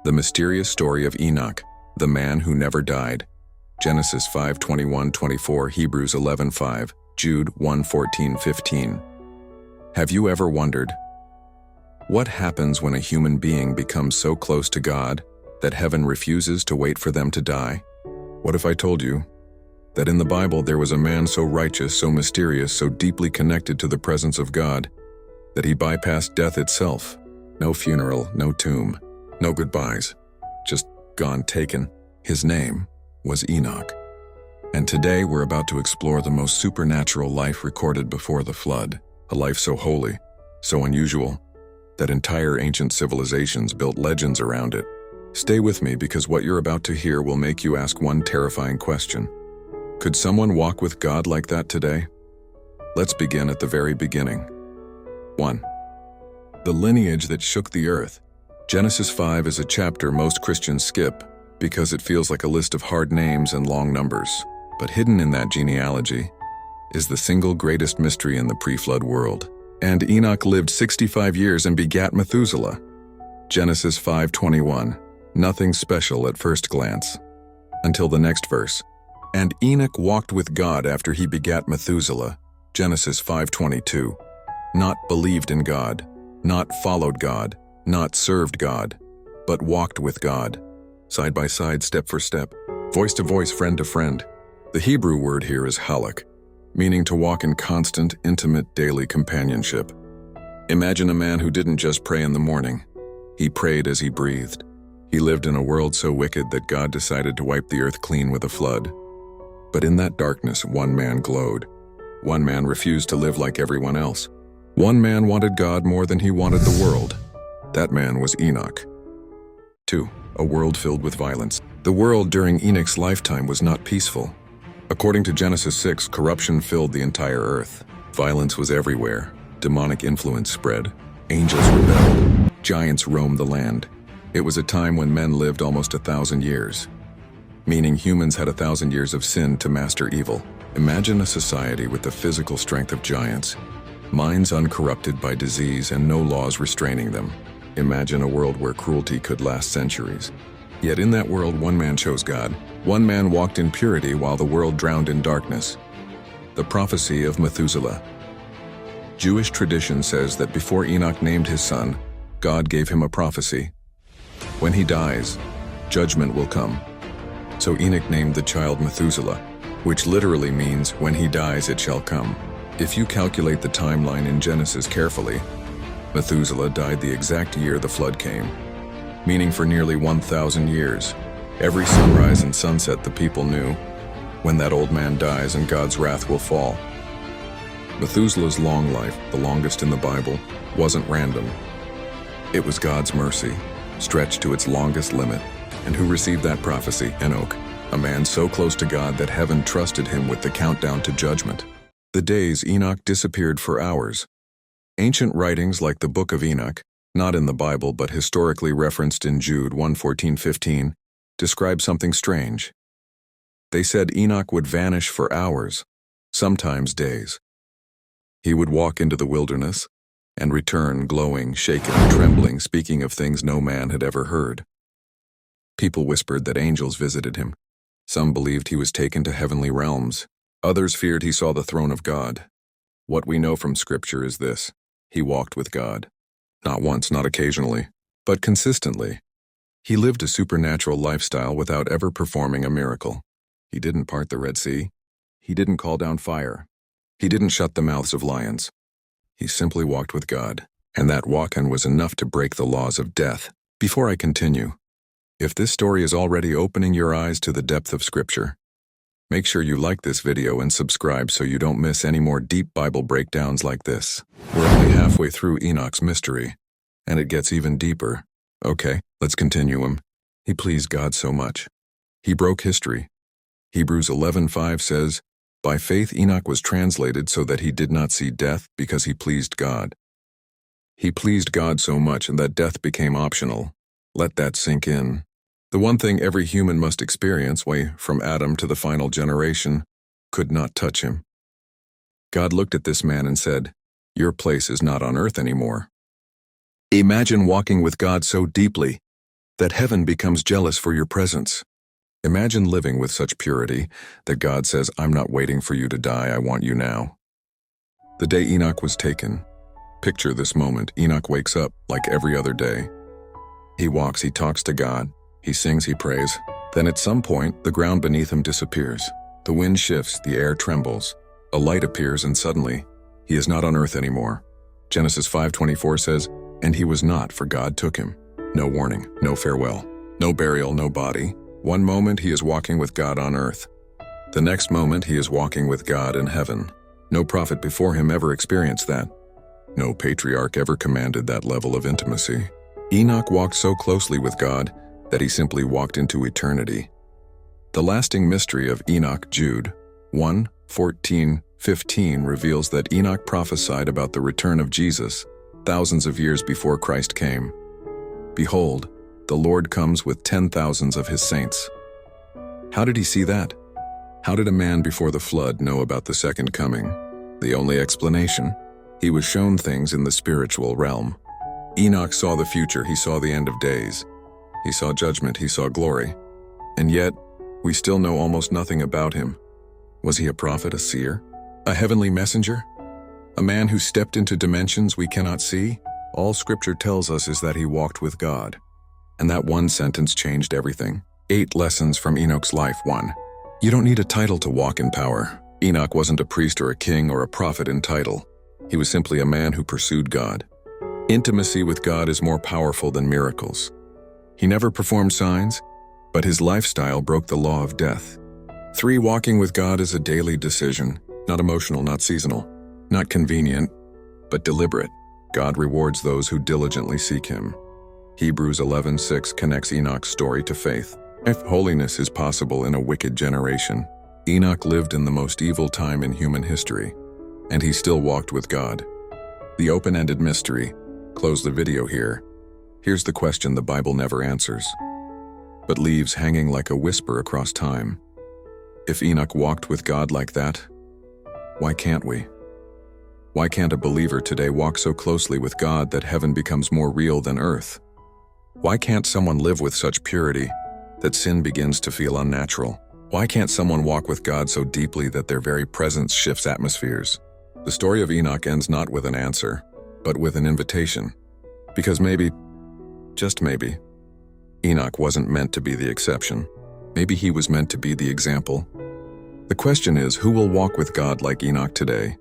The mysterious story of Enoch, the man who never died. Genesis 5:21-24, Hebrews 11:5, Jude 1:14-15. Have you ever wondered, what happens when a human being becomes so close to God that heaven refuses to wait for them to die? What if I told you that in the Bible there was a man so righteous, so mysterious, so deeply connected to the presence of God that he bypassed death itself? No funeral, no tomb, no goodbyes, just gone, taken. His name was Enoch. And today we're about to explore the most supernatural life recorded before the flood, a life so holy, so unusual, that entire ancient civilizations built legends around it. Stay with me, because what you're about to hear will make you ask one terrifying question. Could someone walk with God like that today? Let's begin at the very beginning. 1. The lineage that shook the earth. Genesis 5 is a chapter most Christians skip because it feels like a list of hard names and long numbers. But hidden in that genealogy is the single greatest mystery in the pre-flood world. And Enoch lived 65 years and begat Methuselah. Genesis 5:21. Nothing special at first glance, until the next verse. And Enoch walked with God after he begat Methuselah. Genesis 5:22. Not believed in God, not followed God, not served God, but walked with God, side by side, step for step, voice to voice, friend to friend. The Hebrew word here is halak, meaning to walk in constant, intimate, daily companionship. Imagine a man who didn't just pray in the morning. He prayed as he breathed. He lived in a world so wicked that God decided to wipe the earth clean with a flood. But in that darkness, one man glowed. One man refused to live like everyone else. One man wanted God more than he wanted the world. That man was Enoch. 2. A world filled with violence. The world during Enoch's lifetime was not peaceful. According to Genesis 6, corruption filled the entire earth. Violence was everywhere. Demonic influence spread. Angels rebelled. Giants roamed the land. It was a time when men lived almost 1,000 years, meaning humans had 1,000 years of sin to master evil. Imagine a society with the physical strength of giants, minds uncorrupted by disease and no laws restraining them. Imagine a world where cruelty could last centuries. Yet in that world, one man chose God. One man walked in purity while the world drowned in darkness. The prophecy of Methuselah. Jewish tradition says that before Enoch named his son, God gave him a prophecy. When he dies, judgment will come. So Enoch named the child Methuselah, which literally means when he dies it shall come. If you calculate the timeline in Genesis carefully, Methuselah died the exact year the flood came, meaning for nearly 1,000 years. Every sunrise and sunset the people knew, when that old man dies and God's wrath will fall. Methuselah's long life, the longest in the Bible, wasn't random. It was God's mercy, stretched to its longest limit. And who received that prophecy? Enoch, a man so close to God that heaven trusted him with the countdown to judgment. The days Enoch disappeared for hours. Ancient writings like the Book of Enoch, not in the Bible but historically referenced in Jude 1:14-15, describe something strange. They said Enoch would vanish for hours, sometimes days. He would walk into the wilderness and return glowing, shaken, trembling, speaking of things no man had ever heard. People whispered that angels visited him. Some believed he was taken to heavenly realms. Others feared he saw the throne of God. What we know from Scripture is this: he walked with God. Not once, not occasionally, but consistently. He lived a supernatural lifestyle without ever performing a miracle. He didn't part the Red Sea. He didn't call down fire. He didn't shut the mouths of lions. He simply walked with God, and that walking was enough to break the laws of death. Before I continue, if this story is already opening your eyes to the depth of Scripture, make sure you like this video and subscribe so you don't miss any more deep Bible breakdowns like this. We're only halfway through Enoch's mystery, and it gets even deeper. Okay, let's continue him. He pleased God so much. He broke history. Hebrews 11:5 says, "By faith Enoch was translated so that he did not see death because he pleased God." He pleased God so much that death became optional. Let that sink in. The one thing every human must experience, way from Adam to the final generation, could not touch him. God looked at this man and said, "Your place is not on earth anymore." Imagine walking with God so deeply that heaven becomes jealous for your presence. Imagine living with such purity that God says, I'm not waiting for you to die, I want you now. The day Enoch was taken. Picture this moment. Enoch wakes up like every other day. He walks, he talks to God, he sings, he prays. Then at some point, the ground beneath him disappears. The wind shifts, the air trembles. A light appears and suddenly, he is not on earth anymore. Genesis 5:24 says, and he was not, for God took him. No warning, no farewell, no burial, no body. One moment he is walking with God on earth. The next moment he is walking with God in heaven. No prophet before him ever experienced that. No patriarch ever commanded that level of intimacy. Enoch walked so closely with God that he simply walked into eternity. The lasting mystery of Enoch, Jude 1:14-15 reveals that Enoch prophesied about the return of Jesus thousands of years before Christ came. Behold, the Lord comes with 10,000s of his saints. How did he see that? How did a man before the flood know about the second coming? The only explanation? He was shown things in the spiritual realm. Enoch saw the future, he saw the end of days. He saw judgment, he saw glory. And yet, we still know almost nothing about him. Was he a prophet, a seer? A heavenly messenger? A man who stepped into dimensions we cannot see? All Scripture tells us is that he walked with God. And that one sentence changed everything. 8 lessons from Enoch's life. 1. You don't need a title to walk in power. Enoch wasn't a priest or a king or a prophet in title. He was simply a man who pursued God. Intimacy with God is more powerful than miracles. He never performed signs, but his lifestyle broke the law of death. 3. Walking with God is a daily decision, not emotional, not seasonal, not convenient, but deliberate. God rewards those who diligently seek him. Hebrews 11:6 connects Enoch's story to faith. If holiness is possible in a wicked generation, Enoch lived in the most evil time in human history, and he still walked with God. The open-ended mystery. Close the video here. Here's the question the Bible never answers, but leaves hanging like a whisper across time. If Enoch walked with God like that, why can't we? Why can't a believer today walk so closely with God that heaven becomes more real than earth? Why can't someone live with such purity that sin begins to feel unnatural? Why can't someone walk with God so deeply that their very presence shifts atmospheres? The story of Enoch ends not with an answer, but with an invitation. Because maybe, just maybe, Enoch wasn't meant to be the exception. Maybe he was meant to be the example. The question is, who will walk with God like Enoch today?